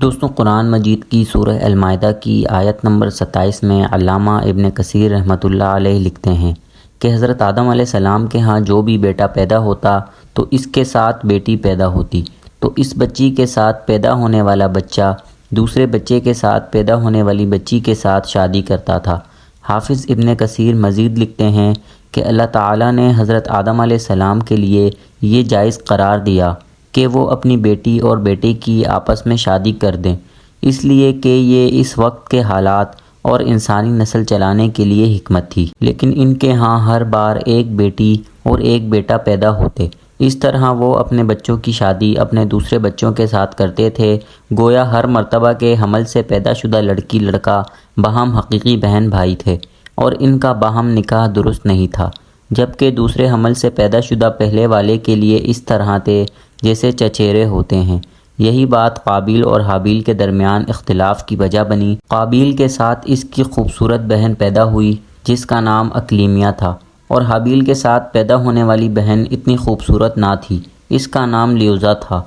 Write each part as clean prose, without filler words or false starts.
دوستوں، قرآن مجید کی سورہ المائدہ کی آیت نمبر 27 میں علامہ ابن کثیر رحمۃ اللہ علیہ لکھتے ہیں کہ حضرت آدم علیہ السلام کے ہاں جو بھی بیٹا پیدا ہوتا تو اس کے ساتھ بیٹی پیدا ہوتی، تو اس بچی کے ساتھ پیدا ہونے والا بچہ دوسرے بچے کے ساتھ پیدا ہونے والی بچی کے ساتھ شادی کرتا تھا۔ حافظ ابن کثیر مزید لکھتے ہیں کہ اللہ تعالیٰ نے حضرت آدم علیہ السلام کے لیے یہ جائز قرار دیا کہ وہ اپنی بیٹی اور بیٹے کی آپس میں شادی کر دیں، اس لیے کہ یہ اس وقت کے حالات اور انسانی نسل چلانے کے لیے حکمت تھی، لیکن ان کے ہاں ہر بار ایک بیٹی اور ایک بیٹا پیدا ہوتے۔ اس طرح وہ اپنے بچوں کی شادی اپنے دوسرے بچوں کے ساتھ کرتے تھے، گویا ہر مرتبہ کے حمل سے پیدا شدہ لڑکی لڑکا باہم حقیقی بہن بھائی تھے اور ان کا باہم نکاح درست نہیں تھا، جبکہ دوسرے حمل سے پیدا شدہ پہلے والے کے لیے اس طرح تھے جیسے چچیرے ہوتے ہیں۔ یہی بات قابیل اور حابیل کے درمیان اختلاف کی وجہ بنی۔ قابیل کے ساتھ اس کی خوبصورت بہن پیدا ہوئی جس کا نام اکلیمیہ تھا، اور حابیل کے ساتھ پیدا ہونے والی بہن اتنی خوبصورت نہ تھی، اس کا نام لیوزا تھا۔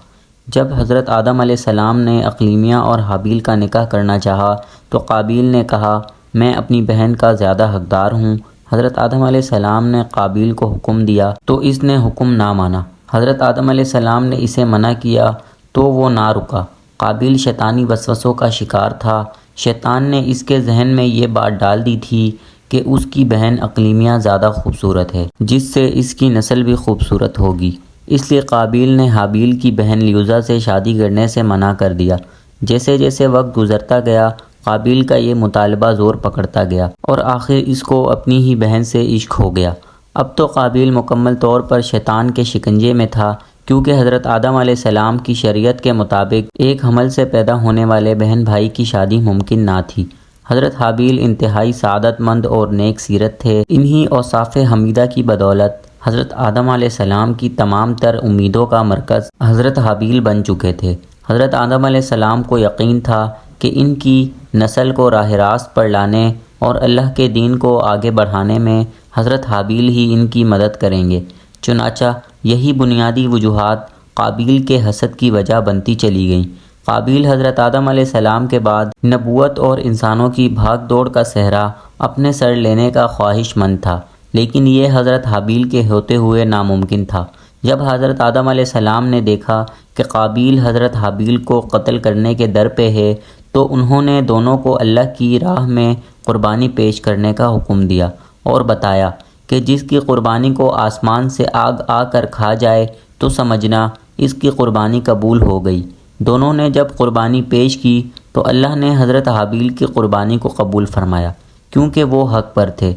جب حضرت آدم علیہ السلام نے اکلیمیہ اور حابیل کا نکاح کرنا چاہا تو قابیل نے کہا، میں اپنی بہن کا زیادہ حقدار ہوں۔ حضرت آدم علیہ السلام نے قابیل کو حکم دیا تو اس نے حکم نہ مانا۔ حضرت آدم علیہ السلام نے اسے منع کیا تو وہ نہ رکا۔ قابیل شیطانی وسوسوں کا شکار تھا۔ شیطان نے اس کے ذہن میں یہ بات ڈال دی تھی کہ اس کی بہن اکلیمیہ زیادہ خوبصورت ہے، جس سے اس کی نسل بھی خوبصورت ہوگی، اس لیے قابیل نے حابیل کی بہن لیوزا سے شادی کرنے سے منع کر دیا۔ جیسے جیسے وقت گزرتا گیا، قابیل کا یہ مطالبہ زور پکڑتا گیا اور آخر اس کو اپنی ہی بہن سے عشق ہو گیا۔ اب تو قابیل مکمل طور پر شیطان کے شکنجے میں تھا، کیونکہ حضرت آدم علیہ السلام کی شریعت کے مطابق ایک حمل سے پیدا ہونے والے بہن بھائی کی شادی ممکن نہ تھی۔ حضرت حابیل انتہائی سعادت مند اور نیک سیرت تھے۔ انہی اوصاف حمیدہ کی بدولت حضرت آدم علیہ السلام کی تمام تر امیدوں کا مرکز حضرت حابیل بن چکے تھے۔ حضرت آدم علیہ السلام کو یقین تھا کہ ان کی نسل کو راہ راست پر لانے اور اللہ کے دین کو آگے بڑھانے میں حضرت حابیل ہی ان کی مدد کریں گے۔ چنانچہ یہی بنیادی وجوہات قابیل کے حسد کی وجہ بنتی چلی گئیں۔ قابیل حضرت آدم علیہ السلام کے بعد نبوت اور انسانوں کی بھاگ دوڑ کا صحرا اپنے سر لینے کا خواہش مند تھا، لیکن یہ حضرت حابیل کے ہوتے ہوئے ناممکن تھا۔ جب حضرت آدم علیہ السلام نے دیکھا کہ قابیل حضرت حابیل کو قتل کرنے کے در پہ ہے تو انہوں نے دونوں کو اللہ کی راہ میں قربانی پیش کرنے کا حکم دیا اور بتایا کہ جس کی قربانی کو آسمان سے آگ آ کر کھا جائے تو سمجھنا اس کی قربانی قبول ہو گئی۔ دونوں نے جب قربانی پیش کی تو اللہ نے حضرت حابیل کی قربانی کو قبول فرمایا، کیونکہ وہ حق پر تھے۔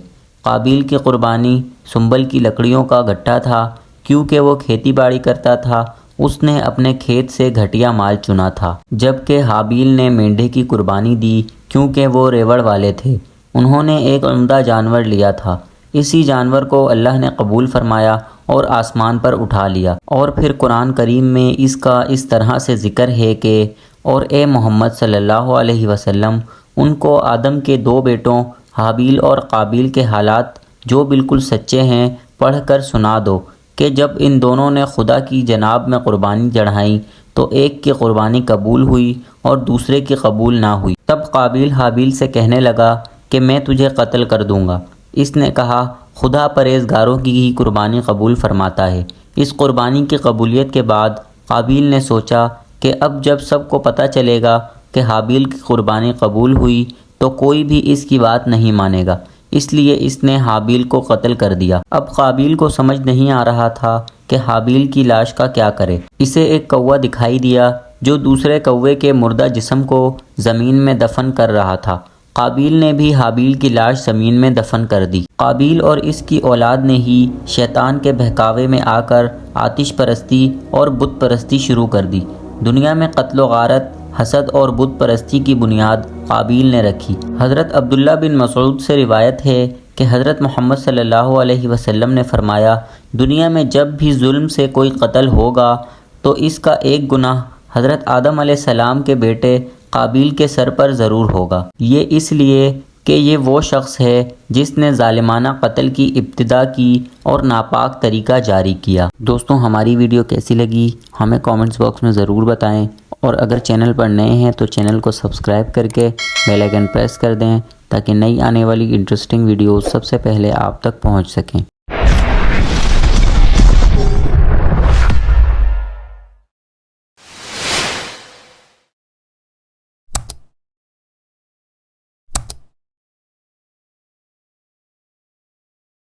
قابیل کی قربانی سنبل کی لکڑیوں کا گھٹا تھا، کیونکہ وہ کھیتی باڑی کرتا تھا، اس نے اپنے کھیت سے گھٹیا مال چنا تھا، جبکہ حابیل نے مینڈھے کی قربانی دی کیونکہ وہ ریوڑ والے تھے۔ انہوں نے ایک عمدہ جانور لیا تھا، اسی جانور کو اللہ نے قبول فرمایا اور آسمان پر اٹھا لیا۔ اور پھر قرآن کریم میں اس کا اس طرح سے ذکر ہے کہ اور اے محمد صلی اللہ علیہ وسلم ان کو آدم کے دو بیٹوں حابیل اور قابیل کے حالات جو بالکل سچے ہیں پڑھ کر سنا دو کہ جب ان دونوں نے خدا کی جناب میں قربانی چڑھائی تو ایک کی قربانی قبول ہوئی اور دوسرے کی قبول نہ ہوئی۔ تب قابیل حابیل سے کہنے لگا کہ میں تجھے قتل کر دوں گا۔ اس نے کہا، خدا پرہیزگاروں کی ہی قربانی قبول فرماتا ہے۔ اس قربانی کی قبولیت کے بعد قابیل نے سوچا کہ اب جب سب کو پتہ چلے گا کہ حابیل کی قربانی قبول ہوئی تو کوئی بھی اس کی بات نہیں مانے گا، اس لیے اس نے حابیل کو قتل کر دیا۔ اب قابیل کو سمجھ نہیں آ رہا تھا کہ حابیل کی لاش کا کیا کرے۔ اسے ایک کوہ دکھائی دیا جو دوسرے کوے کے مردہ جسم کو زمین میں دفن کر رہا تھا۔ قابیل نے بھی حابیل کی لاش زمین میں دفن کر دی۔ قابیل اور اس کی اولاد نے ہی شیطان کے بہکاوے میں آ کر آتش پرستی اور بت پرستی شروع کر دی۔ دنیا میں قتل و غارت، حسد اور بت پرستی کی بنیاد قابیل نے رکھی۔ حضرت عبداللہ بن مسعود سے روایت ہے کہ حضرت محمد صلی اللہ علیہ وسلم نے فرمایا، دنیا میں جب بھی ظلم سے کوئی قتل ہوگا تو اس کا ایک گناہ حضرت آدم علیہ السلام کے بیٹے قابیل کے سر پر ضرور ہوگا۔ یہ اس لیے کہ یہ وہ شخص ہے جس نے ظالمانہ قتل کی ابتدا کی اور ناپاک طریقہ جاری کیا۔ دوستوں، ہماری ویڈیو کیسی لگی ہمیں کامنٹس باکس میں ضرور بتائیں اور اگر چینل پر نئے ہیں تو چینل کو سبسکرائب کر کے بیل آئیکن پریس کر دیں تاکہ نئی آنے والی انٹرسٹنگ ویڈیوز سب سے پہلے آپ تک پہنچ سکیں۔